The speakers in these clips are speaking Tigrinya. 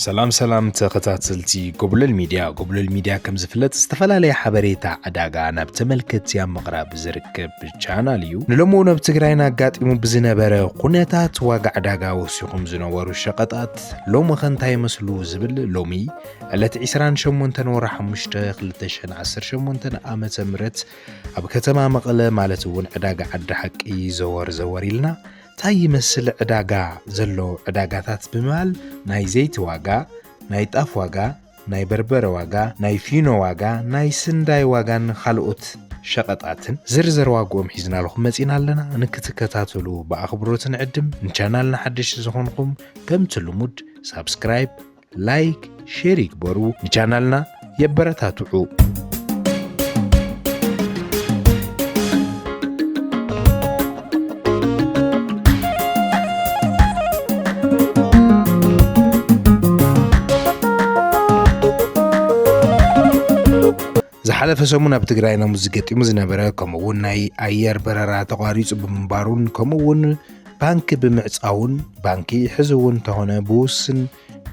سلام تخاتلتي قبل الميديا كم زفلت استفلالي حبريتا عداغا ناب تملكت يا مقرب زركب چاناليو نلمو ناب تግራይና ጋጥሙ بزنبره قنيتات واغ عداغا وسيخم زنورو الشقطات لوم خنتاي مسلو زبل لومي الات 28 ورح 5 2018 عامه مرت اب كتما مقله مالتون عداغا عد حقي زور يلنا تاي مسل عداغا زلو عداغاتات بمال ناي زيت واغا ناي طاف واغا ناي بربر واغا ناي فينو واغا ناي سنداي واغان خلقوت شقطاتن زرزر واغوم حيزنا لكم مصينا لنا نكتكتاتلو باخبروتن عدم نشانالنا حدش زخونكم كم تلمود سبسكرايب لايك شير يكبروا نشانالنا يبرتاتعو زحلف سمونا بتግራይና ሙዝገጢሙ ዝነበረ ከምውን ናይ ኣየር በረራ ተቋሪጹ ብምንባሩን ከምውን ባንክ ብምዕጻውን ባንኪ ሕዝውን ተሆነ ብውስን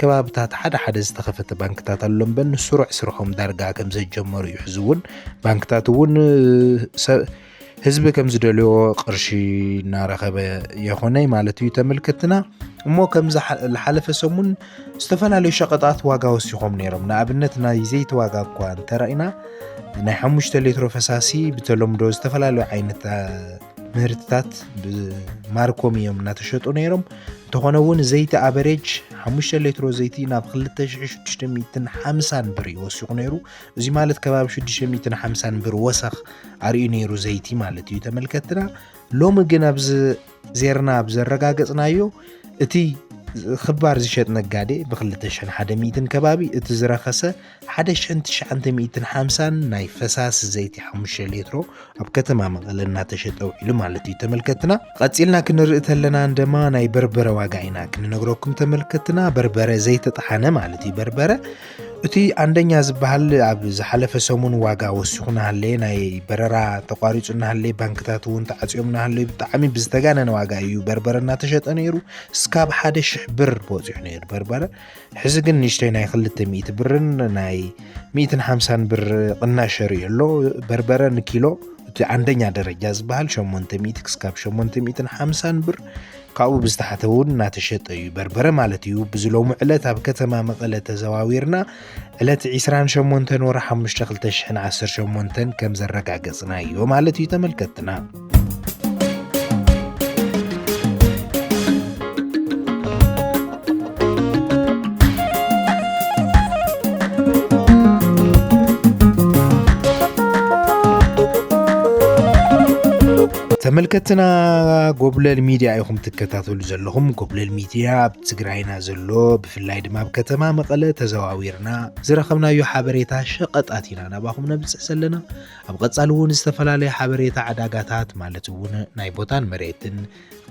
ከባብታት ሓደ ዝተኸፈተ ባንክታት ኣሎም በንስሩዕ ስርሖም ዳርጋ ከም ዘጀመሩ ይሕዝውን ባንክታት እውን ህዝብ ከም ዝደልዮ ቅርሺ ናረኸበ የኾነይ ማለት እዩ ተመልከትና እሞ ከም ዝሓለፈ ሰሙን ዝተፈላለዩ ሸቀጣት ዋጋ ወሲኾም ነይሮም ንኣብነት ናይ ዘይት ዋጋ እኳ እንተራእና ናይ 5 ሊትሮ ፈሳሲ በተለምዶ ዝተፈላለዩ ዓይነት ምህርትታት ማርኮም እዮም እናተሸጡ ነይሮም ተኾነውን ዘይት አቨሬጅ 5 ሊትሮ ዘይቲ ናብ 2650 ብር ይወስኹ ነይሩ እዚ ማለት ከባቢ 650 ብር ወሰኽ አርዩ ነይሩ ዘይቲ ማለት እዩ ተመልከትና ሎሚ ግን ኣብዚ ዜርና ብዘረጋገጽናዮ እቲ خبار زشت نقادي بخلتشن حدا ميتن كبابي اتزرخسه حدا شنت شعنت ميتن حامسان ناي فساس زيتي 5 لترو ابكتما مغلنا تشتو علم مالتي تملكتنا قصيلنا كنرئت لنا عندما ناي بربره واغاينا كننغركم تملكتنا بربره زيت طحانه مالتي بربره እቲ አንደኛ ዝባሃል ኣብ ዝሓለፈ ሰሙን ዋጋ ወስኹና ሃለ ናይ በረራ ተቋሪጹና ሃለ ባንክታት እውን ተዓጽዮምና ሃለ ብጣዕሚ ብዝተጋነነ ዋጋ እዩ በርበረና ተሸጠ ነይሩ እስካብ 1000 ብር ወጽሑ ነይሩ በርበረ ሕዚ ግን ንሽተይ ናይ 200 ብርን ናይ 150 ብር ቅናሽ የሎ በርበረ ንኪሎ እቲ አንደኛ ደረጃ ዝባሃል 800 እስካብ 850 ብር ካው ብዝተሓተውን ናተሸጠዩ በርበረ ማለት እዩ ብዝሎሙ ዕለት ኣብ ከተማ መቐለ ተዘዋዊርና ዕለት 28 ወር 5 2018 ከም ዘረጋገጽናዮ ማለት እዩ ተመልከትና تملكتنا قبل الميديا ايكم تكتاتلو زلهم قبل الميديا بتግራይና ዘሎ بفلاي دما بكتما مقله تزواويرنا زرخمنا يو حبريتا شقطاتينا نباخم نبصح سلنا اب قصالون استفلالي حبريتا عداغاتات مالتون ناي بوتان مريتن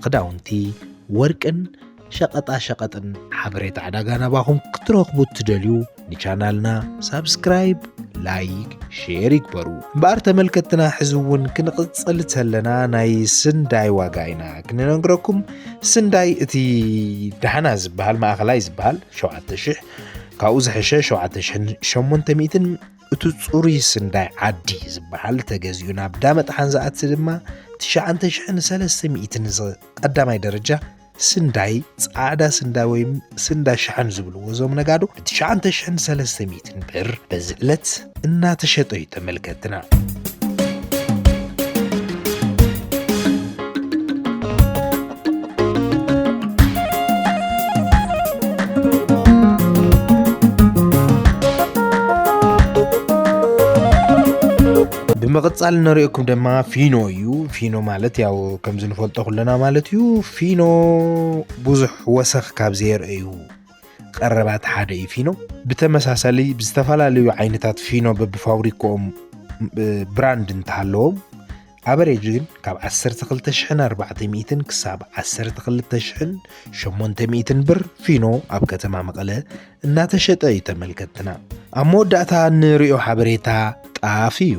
قداونتي ورقن شقطن حبريتا عداغانا باخم كترخبو تدليو نيشانالنا سبسكرايب لايك شير يكبروا بار تملكتنا حزون كنقصل تلنا ناي سنداي واغاينا كننغركم سنداي اتي دحنا زبال ما اخلاي زبال 7000 كاوز حشه 7800 اتصوري سنداي عدي زبال تغزيونا بدامت حنزات دما 9300 قداماي درجه سنداي صعدا سندا ويم سندا شحن زبل وزوم نغادو 9300 بر بزلت እና ተሸጠው ተመልከትና بمقصال نريكم دما فينو مالت ያው ከም ዝንፈልጦ ሁለና ማለት እዩ ፊኖ ብዙሕ ወሰኽ ካብ ዘር እዩ ቀረባት ሓደ ፊኖ بتمساسلي بزتفالاليو عينتات فينو بفابريكوم براند انتهالوهم ابريجين كاب 10400 كساب 10800 بر فينو اب كتما مقله እና ተሸጠ ይተመልከትና አሞዳታ ንሪኦ ሓበሬታ ጣፊዩ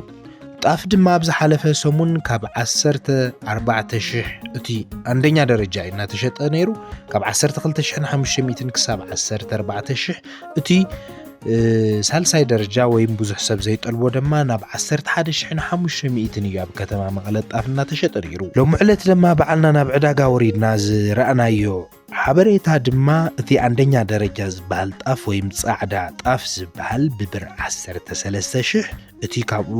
ጣፍ ድማ ኣብ ዝሓለፈ ሰሙን ካብ 14,000 እቲ አንደኛ ደረጃ እናተሸጠ ነይሩ ካብ 12,500 ክሳብ 14,000 እቲ ሳልሳይ ደረጃ ወይም ብዙሕ ሰብ ዘይጠልቦ ድማ ናብ 11,500 እዩ ኣብ ከተማ መቐለ ጣፍ እናተሸጠ ነይሩ ሎሚ ዕለት ድማ በዓልና ናብ ዕዳጋ ወሪድና ዝረአናዮ ሓበሬታ ድማ እቲ አንደኛ ደረጃ ዝበሃል ጣፍ ወይም ጻዕዳ ጣፍ ዝበሃል ብብር 13,000 እቲ ካብኡ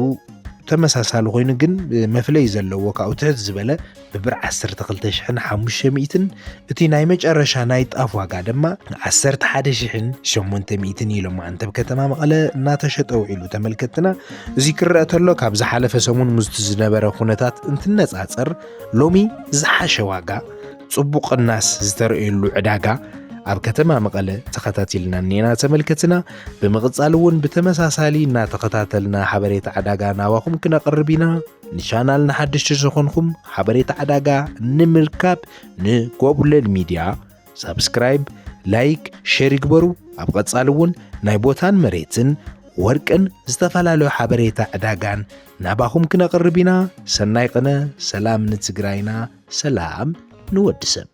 ተመሳሳሊ ኮይኑ ግን መፍለይ ዘለዎ ካብኡ ትሕት ዝበለ ብብር 12,500 እቲ ናይ መጨረሻ ናይ ጣፍ ዋጋ ድማ 11,800 ኢሎም አንተ ከተማ መቐለ እናተሸጠ ውዒሉ ተመልከትና እዚ ክርአ ተሎ ካብ ዝሓለፈ ሰሙን ሙዝቲ ዝነበረ ኩነታት እንትነጻጸር ሎሚ ዝሓሸ ዋጋ ጽቡቕ ቅናስ ዝተረእየሉ ዕዳጋ ኣብ ከተማ መቐለ ተኸታቲልና ኔና ተመልከትና ብምቕጻል እውን ብተመሳሳሊ እናተኸታተልና ሓበሬታ ዕዳጋ ናባኹም ክነቕርብ ኢና ንቻናልና ሓድሽ ዝኾንኩም ሓበሬታ ዕዳጋ ንምርካብ ንጎብለል ሚድያ ሰብስክራይብ ላይክ ሼር ይግበሩ ኣብ ቀጻሊ እውን ናይ ቦታን መሬትን ወርቅን ዝተፈላለዩ ሓበሬታ ዕዳጋን ናባኹም ክነቕርብ ኢና ሰናይ ቅነ ሰላም ንትግራይና ሰላም ንወድሰብ